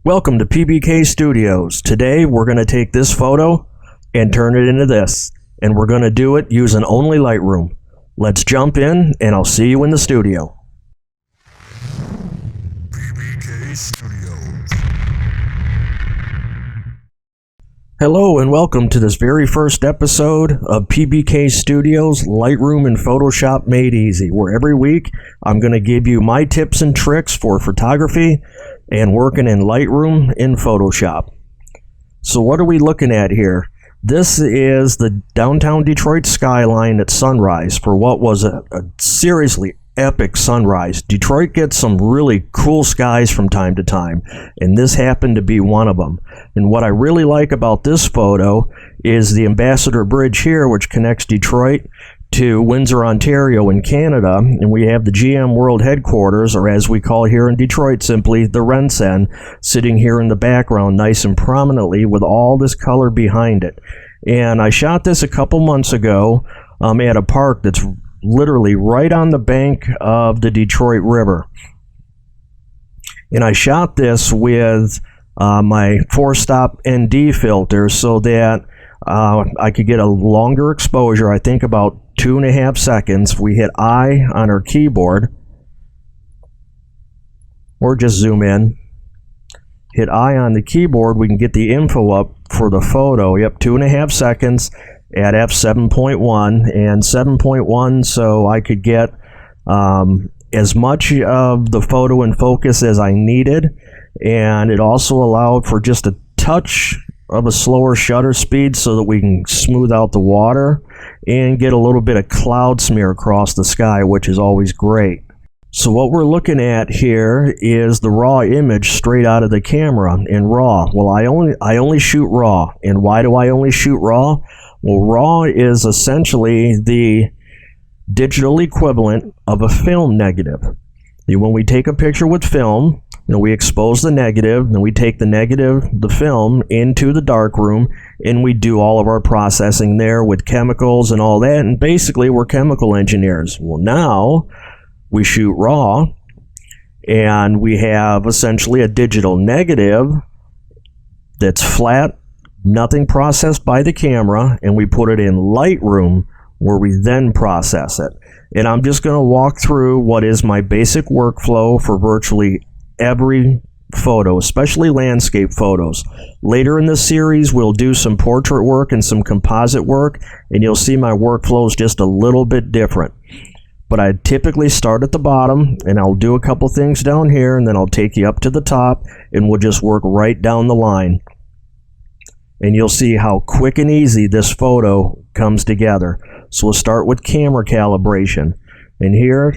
Welcome to PbK Studios. Today we're going to take this photo and turn it into this, and we're going to do it using only Lightroom. Let's jump in and I'll see you in the studio. PbK Studios. Hello and welcome to this very first episode of PbK Studios Lightroom and Photoshop Made Easy, where every week I'm going to give you my tips and tricks for photography and working in Lightroom and Photoshop. So what are we looking at here? This is the downtown Detroit skyline at sunrise for what was a seriously epic sunrise. Detroit gets some really cool skies from time to time, and this happened to be one of them. And what I really like about this photo is the Ambassador Bridge here, which connects Detroit to Windsor, Ontario in Canada, and we have the GM World Headquarters, or as we call here in Detroit simply, the RenCen, sitting here in the background nice and prominently with all this color behind it. And I shot this a couple months ago at a park that's literally right on the bank of the Detroit River. And I shot this with my 4-stop ND filter so that I could get a longer exposure, I think about 2.5 seconds. We hit I on our keyboard, or just zoom in. Hit I on the keyboard, we can get the info up for the photo. Yep, 2.5 seconds at f7.1 and 7.1, so I could get as much of the photo in focus as I needed, and it also allowed for just a touch of a slower shutter speed so that we can smooth out the water and get a little bit of cloud smear across the sky, which is always great. So what we're looking at here is the raw image straight out of the camera in RAW. Well, I only shoot RAW. And why do I only shoot RAW? Well, RAW is essentially the digital equivalent of a film negative. When we take a picture with film, we expose the negative, and we take the negative, the film, into the darkroom, and we do all of our processing there with chemicals and all that, and basically we're chemical engineers. Well, now we shoot RAW, and we have essentially a digital negative that's flat, nothing processed by the camera, and we put it in Lightroom where we then process it. And I'm just going to walk through what is my basic workflow for virtually every photo, especially landscape photos. Later in the series we'll do some portrait work and some composite work, and you'll see my workflow is just a little bit different. But I typically start at the bottom, and I'll do a couple things down here, and then I'll take you up to the top, and we'll just work right down the line. And you'll see how quick and easy this photo comes together. So we'll start with camera calibration. And here,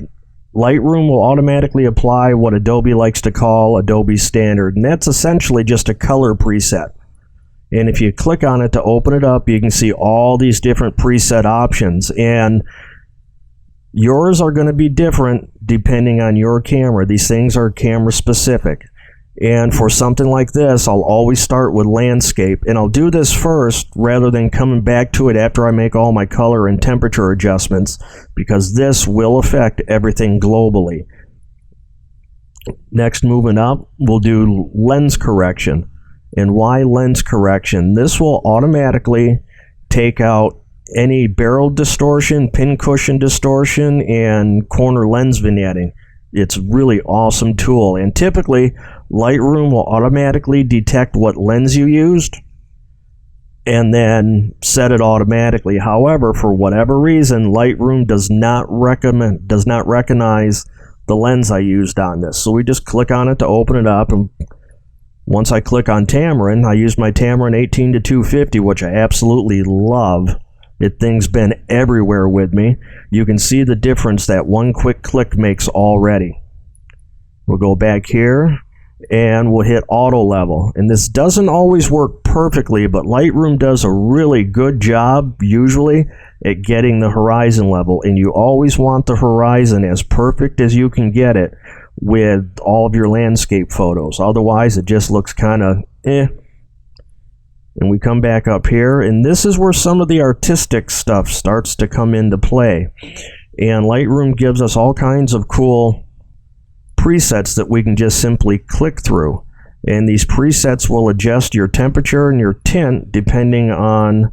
Lightroom will automatically apply what Adobe likes to call Adobe Standard. And that's essentially just a color preset. And if you click on it to open it up, you can see all these different preset options. And yours are going to be different depending on your camera. These things are camera specific. And for something like this, I'll always start with landscape, and I'll do this first rather than coming back to it after I make all my color and temperature adjustments, because this will affect everything globally. Next, moving up, we'll do lens correction. And why lens correction? This will automatically take out any barrel distortion, pincushion distortion, and corner lens vignetting. It's a really awesome tool, and typically Lightroom will automatically detect what lens you used and then set it automatically. However, for whatever reason, Lightroom does not recognize the lens I used on this. So we just click on it to open it up, and once I click on Tamron, I use my Tamron 18-250, which I absolutely love. That thing's been everywhere with me. You can see the difference that one quick click makes already. We'll go back here and we'll hit auto level. And this doesn't always work perfectly, but Lightroom does a really good job usually at getting the horizon level. And you always want the horizon as perfect as you can get it with all of your landscape photos. Otherwise it just looks kind of And we come back up here, and this is where some of the artistic stuff starts to come into play. And Lightroom gives us all kinds of cool presets that we can just simply click through. And these presets will adjust your temperature and your tint depending on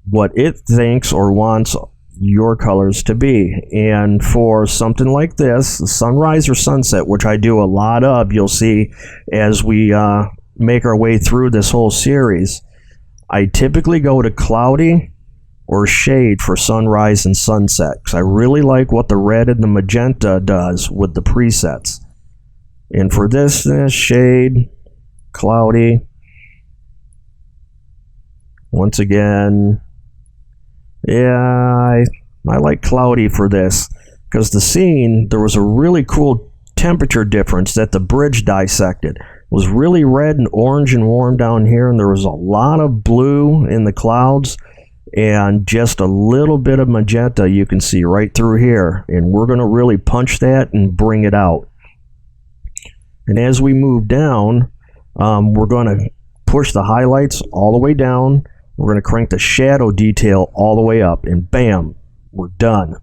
what it thinks or wants your colors to be. And for something like this, sunrise or sunset, which I do a lot of, you'll see as we make our way through this whole series, I typically go to cloudy or shade for sunrise and sunset, because I really like what the red and the magenta does with the presets. And for this, shade, cloudy, once again, yeah, I like cloudy for this, because the scene, there was a really cool temperature difference that the bridge dissected. It was really red and orange and warm down here, and there was a lot of blue in the clouds, and just a little bit of magenta you can see right through here. And we're going to really punch that and bring it out. And as we move down, we're going to push the highlights all the way down. We're going to crank the shadow detail all the way up, and bam, we're done.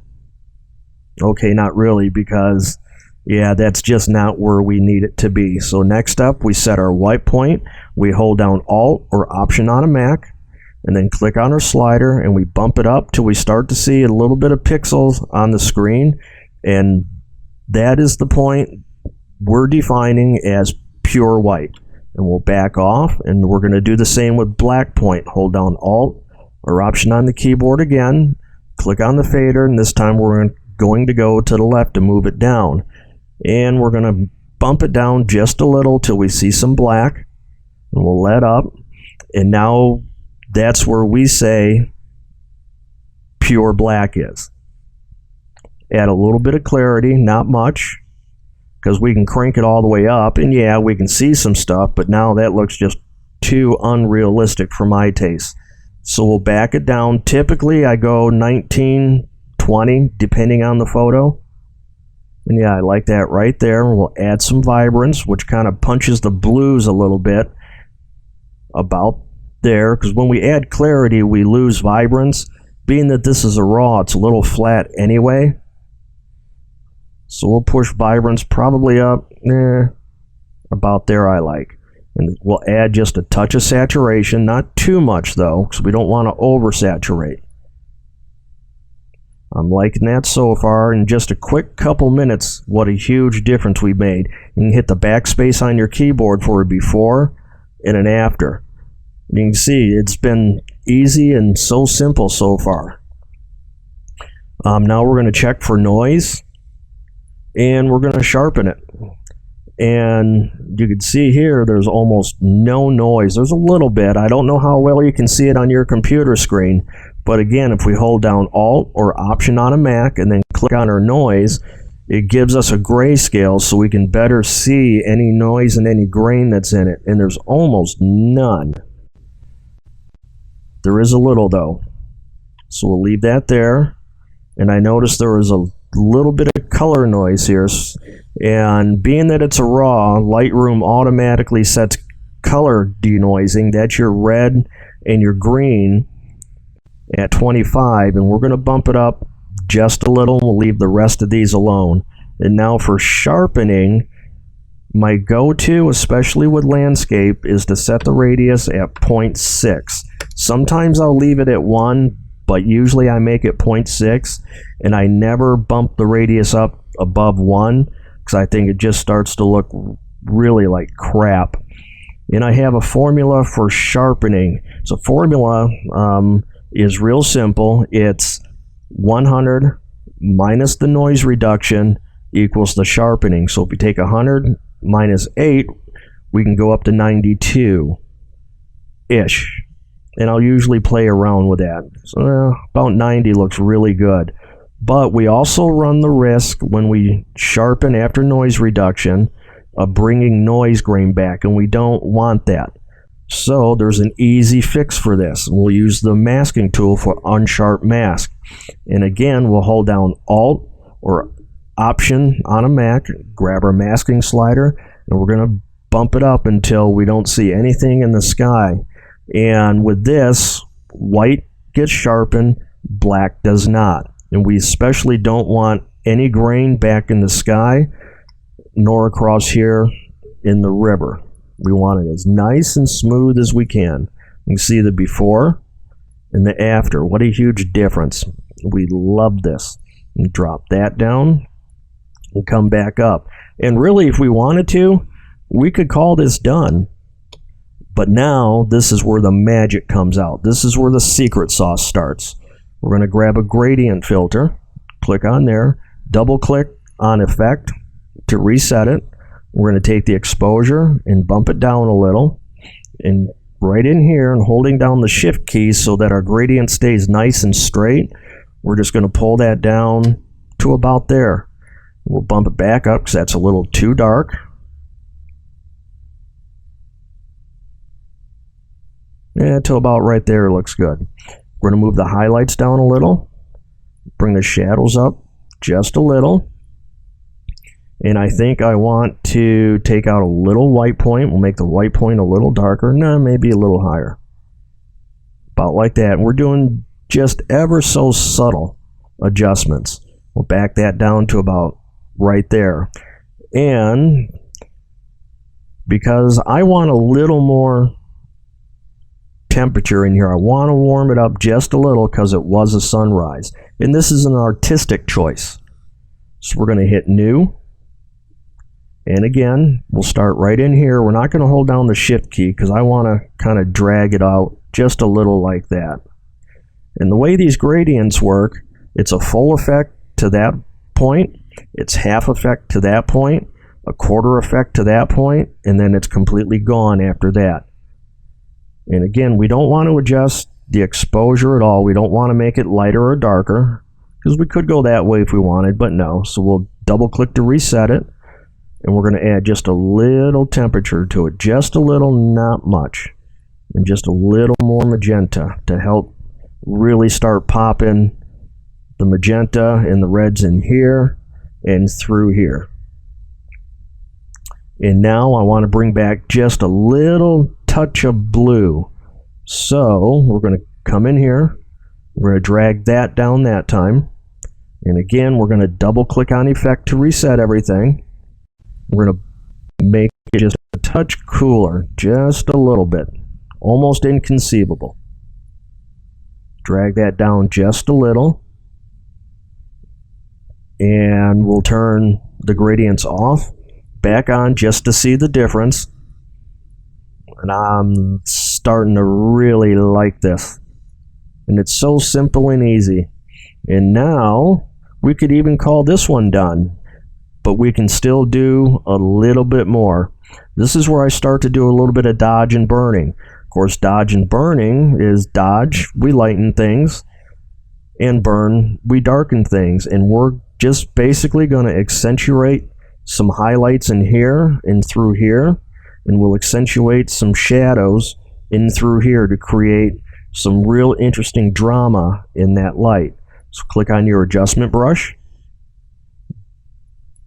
Okay, not really, because yeah, that's just not where we need it to be. So next up, we set our white point. We hold down Alt or Option on a Mac, and then click on our slider, and we bump it up till we start to see a little bit of pixels on the screen. And that is the point we're defining as pure white. And we'll back off, and we're going to do the same with black point. Hold down Alt or Option on the keyboard again, click on the fader, and this time we're going to go to the left to move it down. And we're going to bump it down just a little till we see some black, and we'll let up. And now that's where we say pure black is. Add a little bit of clarity, not much, because we can crank it all the way up, and yeah, we can see some stuff, but now that looks just too unrealistic for my taste. So we'll back it down. Typically I go 19, 20, depending on the photo. And yeah, I like that right there. We'll add some vibrance, which kind of punches the blues a little bit about there, because when we add clarity, we lose vibrance. Being that this is a raw, it's a little flat anyway. So we'll push vibrance probably up, about there I like. And we'll add just a touch of saturation, not too much though, because we don't want to oversaturate. I'm liking that so far. In just a quick couple minutes, what a huge difference we made. You can hit the backspace on your keyboard for a before and an after. You can see it's been easy and so simple so far. Now we're going to check for noise, and we're going to sharpen it. And you can see here there's almost no noise. There's a little bit. I don't know how well you can see it on your computer screen, but again, if we hold down Alt or Option on a Mac and then click on our noise, it gives us a grayscale so we can better see any noise and any grain that's in it. And there's almost none. There is a little though, so we'll leave that there. And I noticed there was a little bit of color noise here, and being that it's a raw, Lightroom automatically sets color denoising. That's your red and your green at 25, and we're going to bump it up just a little. We'll leave the rest of these alone. And now for sharpening, my go-to, especially with landscape, is to set the radius at 0.6. Sometimes I'll leave it at 1, but usually I make it 0.6, and I never bump the radius up above 1 because I think it just starts to look really like crap. And I have a formula for sharpening. So formula is real simple. It's 100 minus the noise reduction equals the sharpening. So if we take 100 minus 8, we can go up to 92-ish. And I'll usually play around with that. So about 90 looks really good. But we also run the risk when we sharpen after noise reduction of bringing noise grain back, and we don't want that. So there's an easy fix for this. We'll use the masking tool for unsharp mask. And again, we'll hold down Alt or Option on a Mac, grab our masking slider, and we're going to bump it up until we don't see anything in the sky. And with this, white gets sharpened, black does not. And we especially don't want any grain back in the sky, nor across here in the river. We want it as nice and smooth as we can. You can see the before and the after. What a huge difference. We love this. And drop that down and come back up. And really, if we wanted to, we could call this done. But now, this is where the magic comes out. This is where the secret sauce starts. We're going to grab a gradient filter, click on there, double click on effect to reset it. We're going to take the exposure and bump it down a little, and right in here, and holding down the shift key so that our gradient stays nice and straight, we're just going to pull that down to about there. We'll bump it back up because that's a little too dark. Yeah, to about right there looks good. We're going to move the highlights down a little, bring the shadows up just a little, and I think I want to take out a little white point. We'll make the white point a little darker, no, maybe a little higher. About like that. We're doing just ever so subtle adjustments. We'll back that down to about right there. And because I want a little more temperature in here, I want to warm it up just a little because it was a sunrise. And this is an artistic choice. So we're going to hit new. And again, we'll start right in here. We're not going to hold down the shift key because I want to kind of drag it out just a little like that. And the way these gradients work, it's a full effect to that point, it's half effect to that point, a quarter effect to that point, and then it's completely gone after that. And again, we don't want to adjust the exposure at all. We don't want to make it lighter or darker, because we could go that way if we wanted, but no. So we'll double click to reset it, and we're going to add just a little temperature to it, just a little, not much, and just a little more magenta to help really start popping the magenta and the reds in here and through here. And now I want to bring back just a little touch of blue. So we're going to come in here, we're going to drag that down that time, and again we're going to double click on effect to reset everything. We're going to make it just a touch cooler, just a little bit, almost inconceivable. Drag that down just a little, and we'll turn the gradients off, back on just to see the difference. And I'm starting to really like this. And it's so simple and easy. And now we could even call this one done, but we can still do a little bit more. This is where I start to do a little bit of dodge and burning. Of course, dodge and burning is dodge, we lighten things, and burn, we darken things. And we're just basically going to accentuate some highlights in here and through here, and we'll accentuate some shadows in through here to create some real interesting drama in that light. So click on your adjustment brush,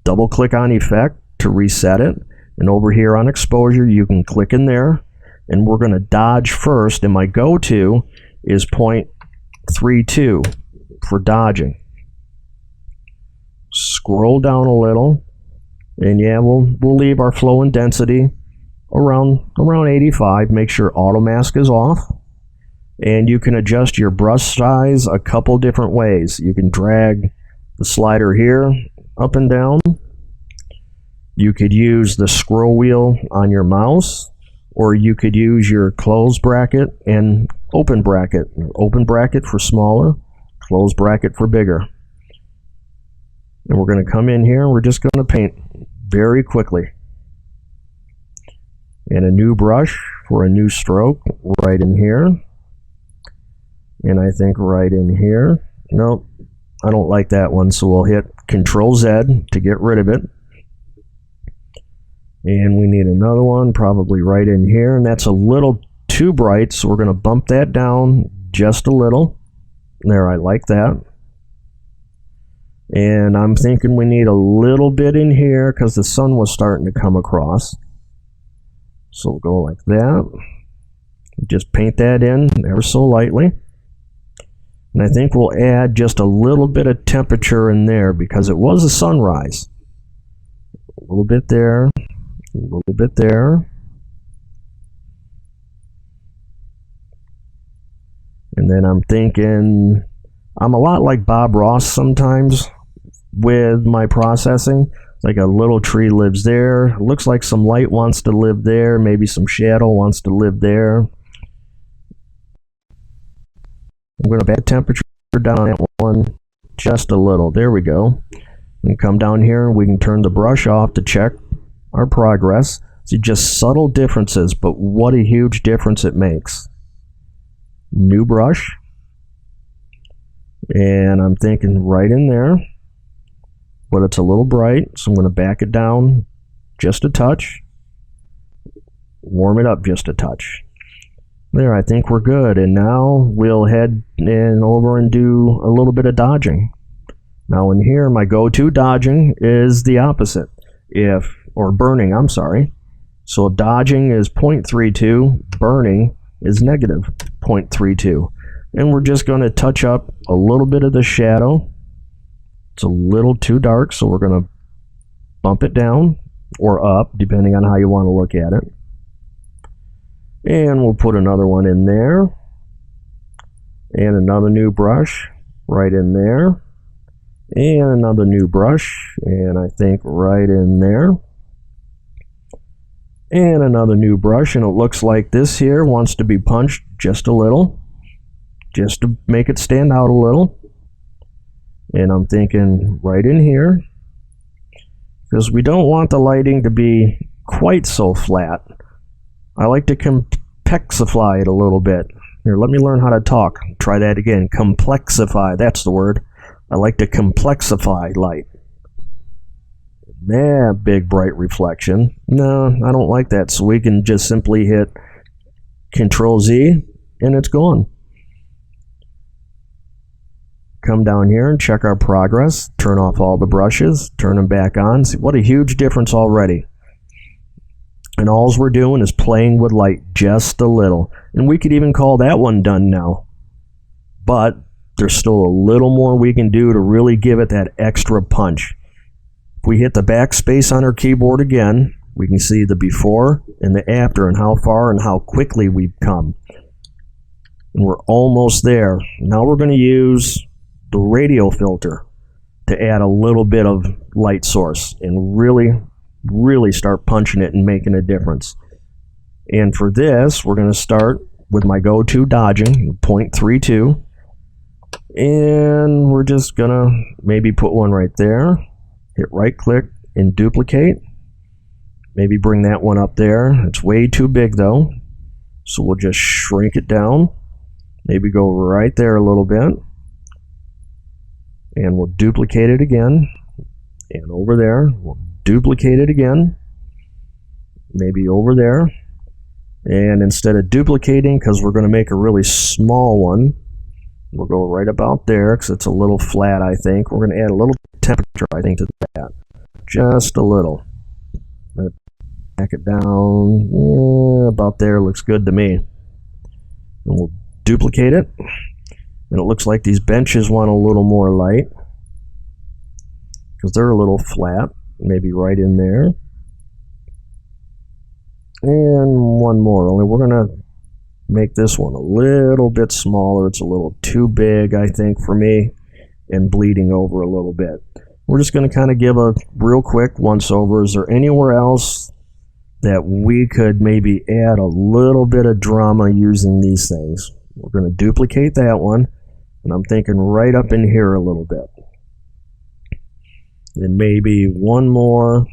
double click on effect to reset it, and over here on exposure you can click in there, and we're going to dodge first, and my go-to is 0.32 for dodging. Scroll down a little, and yeah, we'll leave our flow and density around 85. Make sure auto mask is off, and you can adjust your brush size a couple different ways. You can drag the slider here up and down. You could use the scroll wheel on your mouse, or you could use your close bracket and open bracket. Open bracket for smaller, close bracket for bigger. And we're going to come in here and we're just going to paint very quickly. And a new brush for a new stroke right in here. And I think right in here. Nope, I don't like that one, so we'll hit Control Z to get rid of it. And we need another one probably right in here, and that's a little too bright, so we're going to bump that down just a little. There, I like that. And I'm thinking we need a little bit in here because the sun was starting to come across. So we'll go like that. Just paint that in ever so lightly. And I think we'll add just a little bit of temperature in there because it was a sunrise. A little bit there, a little bit there. And then I'm thinking, I'm a lot like Bob Ross sometimes with my processing. Like a little tree lives there. Looks like some light wants to live there. Maybe some shadow wants to live there. I'm going to back temperature down on that one just a little. There we go. And come down here and we can turn the brush off to check our progress. See, just subtle differences, but what a huge difference it makes. New brush. And I'm thinking right in there, but it's a little bright, so I'm going to back it down just a touch. Warm it up just a touch. There, I think we're good. And now we'll head in over and do a little bit of dodging. Now in here, my go-to dodging is the opposite. Or burning, I'm sorry. So dodging is 0.32, burning is negative 0.32. And we're just going to touch up a little bit of the shadow. It's a little too dark, so we're going to bump it down or up, depending on how you want to look at it. And we'll put another one in there. And another new brush right in there. And another new brush, and I think right in there. And another new brush, and it looks like this here wants to be punched just a little, just to make it stand out a little. And I'm thinking right in here, because we don't want the lighting to be quite so flat. I like to complexify it a little bit. Here, let me learn how to talk. Try that again. Complexify, that's the word. I like to complexify light. That big bright reflection. No, I don't like that. So we can just simply hit Control Z and it's gone. Come down here and check our progress. Turn off all the brushes. Turn them back on. See what a huge difference already. And all we're doing is playing with light just a little. And we could even call that one done now. But there's still a little more we can do to really give it that extra punch. If we hit the backspace on our keyboard again, we can see the before and the after and how far and how quickly we've come. And we're almost there. Now we're going to use the radio filter to add a little bit of light source and really start punching it and making a difference. And for this, we're going to start with my go-to dodging, 0.32. And we're just going to maybe put one right there. Hit right click and duplicate. Maybe bring that one up there. It's way too big though. So we'll just shrink it down. Maybe go right there a little bit. And we'll duplicate it again. And over there, we'll duplicate it again. Maybe over there. And instead of duplicating, because we're going to make a really small one, we'll go right about there because it's a little flat, I think. We're going to add a little temperature, I think, to that. Just a little. Back it down. Yeah, about there looks good to me. And we'll duplicate it. And it looks like these benches want a little more light because they're a little flat. Maybe right in there. And one more. Only we're going to make this one a little bit smaller. It's a little too big, I think, for me, and bleeding over a little bit. We're just going to kind of give a real quick once over. Is there anywhere else that we could maybe add a little bit of drama using these things? We're going to duplicate that one, and I'm thinking right up in here a little bit. And maybe one more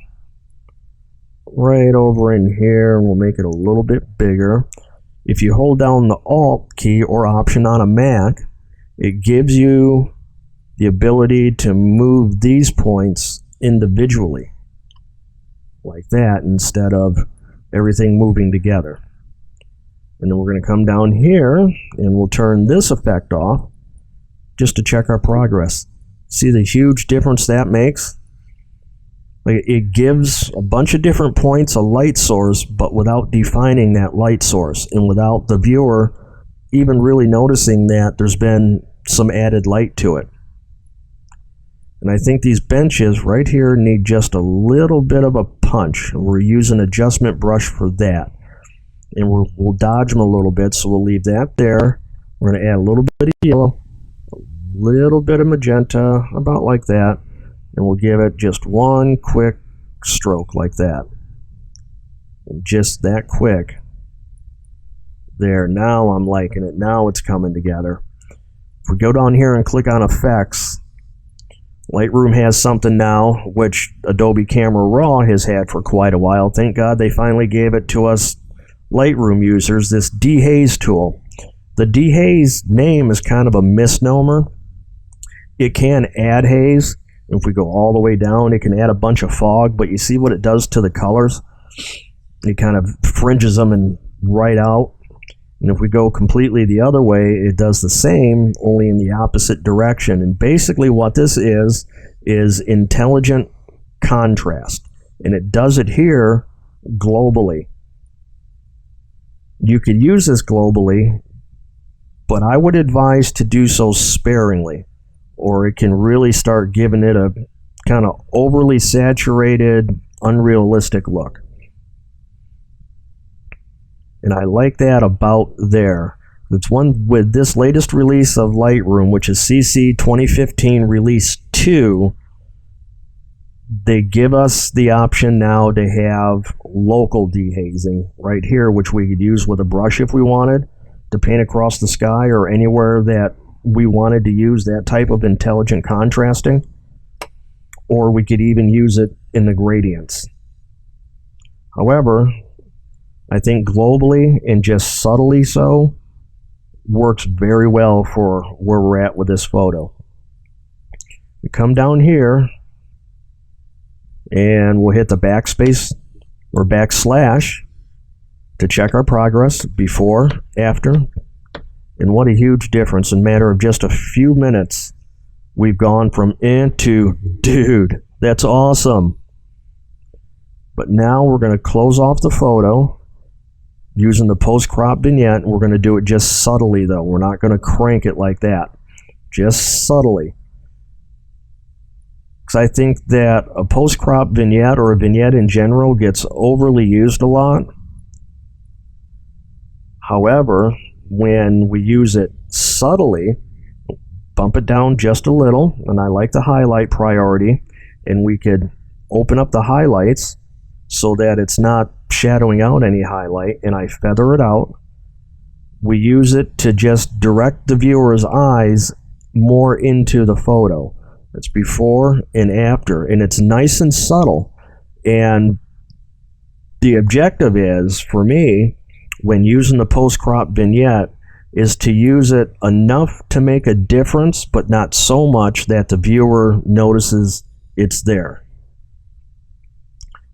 right over in here, and we'll make it a little bit bigger. If you hold down the Alt key or Option on a Mac, it gives you the ability to move these points individually, like that, instead of everything moving together. And then we're going to come down here, and we'll turn this effect off, just to check our progress. See the huge difference that makes? Like, it gives a bunch of different points a light source, but without defining that light source, and without the viewer even really noticing that there's been some added light to it. And I think these benches right here need just a little bit of a punch. We're using adjustment brush for that. And we'll dodge them a little bit, so we'll leave that there. We're going to add a little bit of yellow, a little bit of magenta, about like that, and we'll give it just one quick stroke like that. And just that quick. There, now I'm liking it. Now it's coming together. If we go down here and click on Effects, Lightroom has something now which Adobe Camera Raw has had for quite a while. Thank God they finally gave it to us Lightroom users, this dehaze tool. The dehaze name is kind of a misnomer. It can add haze. If we go all the way down, it can add a bunch of fog, but you see what it does to the colors? It kind of fringes them and right out. And if we go completely the other way, it does the same, only in the opposite direction. And basically what this is intelligent contrast. And it does it here globally. You could use this globally, but I would advise to do so sparingly, or it can really start giving it a kind of overly saturated, unrealistic look. And I like that about there. It's one with this latest release of Lightroom, which is CC 2015 Release 2. They give us the option now to have local dehazing right here, which we could use with a brush if we wanted to paint across the sky or anywhere that we wanted to use that type of intelligent contrasting. Or we could even use it in the gradients. However, I think globally and just subtly so works very well for where we're at with this photo. We come down here and we'll hit the backspace or backslash to check our progress before, after, and what a huge difference. In a matter of just a few minutes, we've gone from to, dude, that's awesome. But now we're going to close off the photo using the post-crop vignette. We're going to do it just subtly, though. We're not going to crank it like that. Just subtly. Because I think that a post-crop vignette or a vignette in general gets overly used a lot. However, when we use it subtly, bump it down just a little, and I like the highlight priority, and we could open up the highlights so that it's not shadowing out any highlight, and I feather it out. We use it to just direct the viewer's eyes more into the photo. It's before and after, and it's nice and subtle. And the objective is, for me, when using the post-crop vignette, is to use it enough to make a difference, but not so much that the viewer notices it's there.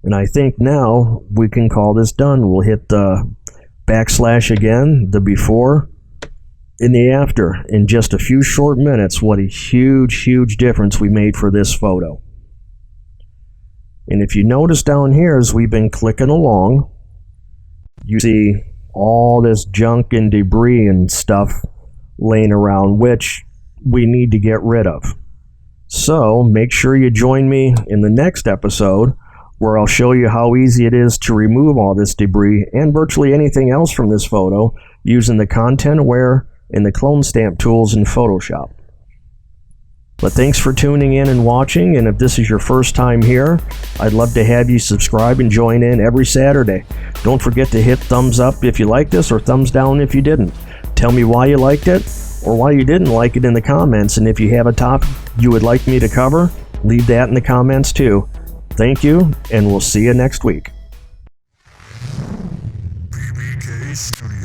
And I think now we can call this done. We'll hit the backslash again, the before and the after. In just a few short minutes, what a huge, huge difference we made for this photo. And if you notice down here as we've been clicking along, you see all this junk and debris and stuff laying around, which we need to get rid of. So make sure you join me in the next episode, where I'll show you how easy it is to remove all this debris and virtually anything else from this photo using the Content Aware and the Clone Stamp tools in Photoshop. But thanks for tuning in and watching, and if this is your first time here, I'd love to have you subscribe and join in every Saturday. Don't forget to hit thumbs up if you like this, or thumbs down if you didn't. Tell me why you liked it or why you didn't like it in the comments, and if you have a topic you would like me to cover, leave that in the comments too. Thank you, and we'll see you next week. PbK Studios.